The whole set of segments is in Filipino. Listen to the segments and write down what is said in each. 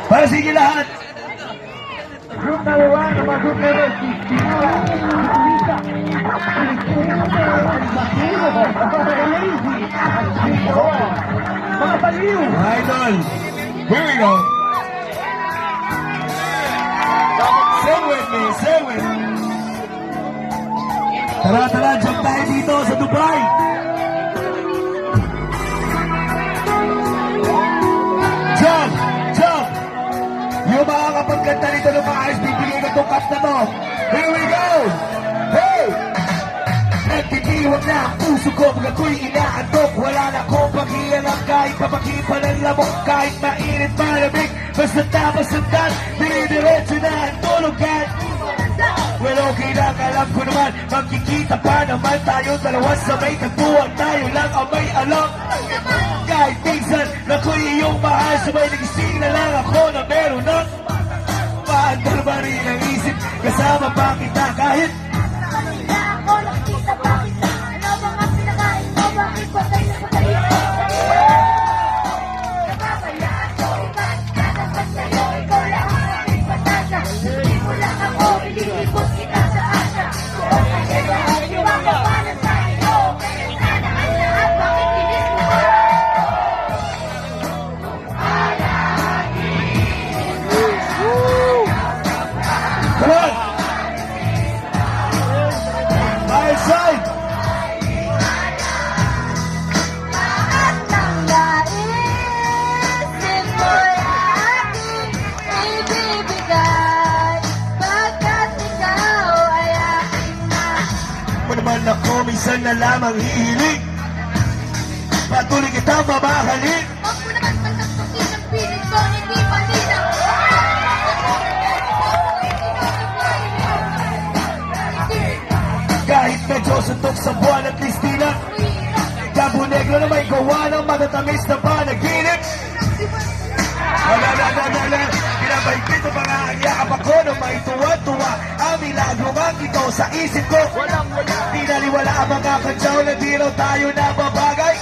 Para sa inyo lahat. Group number 1, nama group number 16. Mga paliw! Idol, here we go. Sing with me, sing with me. Tara, tara, jump tayo dito sa Dubai. Jump, jump. Yung mga kapagkanta nito ng maayos, bibigay ko itong cup na to. Here we go. Hey! Nagtitiwag na ang puso ko, pag ako'y inaantok. Wala na akong pakialam kahit papakipa ng lamok. Kahit mainit malamig, basta tapos sundan, dinidiretso na ang tulugan. Well, okay lang, alam ko naman, magkikita pa naman tayo dalawa sa may tagpuan. Tayo lang ang may alam. Kahit minsan, nako'y iyong mahal, sabay nagising na lang ako na meron ng paandar ba rin ang isip, kasama pa kita kahit Ako nakikita pa kita. Ano ba nga pinakain mo? Bakit ba tayo sa tayo? Nababayaan ko, iba't katapat sa'yo. Ikaw lang ang aking pag-asa. Hindi mo lang ako, ililibot kita sa asa. Kung kasi lahat yung mga para sa'yo. Kaya sana ang lahat, bakit kinis mo ba? come on! My side! Lahat ng naisip mo'y aking ibibigay. Pagkat ikaw ay aking Mo naman ako, minsan na lamang hihiling. Patuloy kitang mamahalin. Huwag mo naman pagkaktukin ang piling ko, hindi malinaw. Kahit medyo suntok sa buwan at listina, Cabo Negro na may gawa ng matatamis na panaginip. Wala, pinabaigit ang mga yakap ako na may tuwa-tuwa. Ang milagro nga ito sa isip ko. Pinaliwala ang mga kadyaw na di raw tayo nababagay.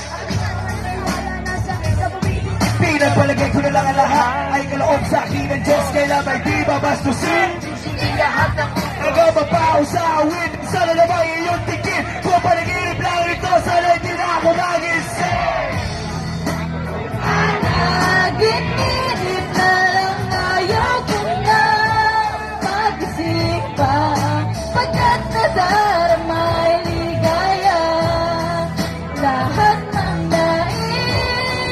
Pinagpalagay ko na lang ang lahat ay kaloob sa akin ng Diyos. Kailan may di babastusin. Hindi lahat ng Nagmababaw sa awit. Sana naman iyong tingin. Kung panaginip lang ito, sana hindi na ako magising. panaginip na lang ayaw ko na magising pa. Pagkat nadarama ay ligaya. Lahat ng naisip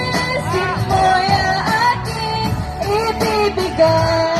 mo'y aking ibibigay.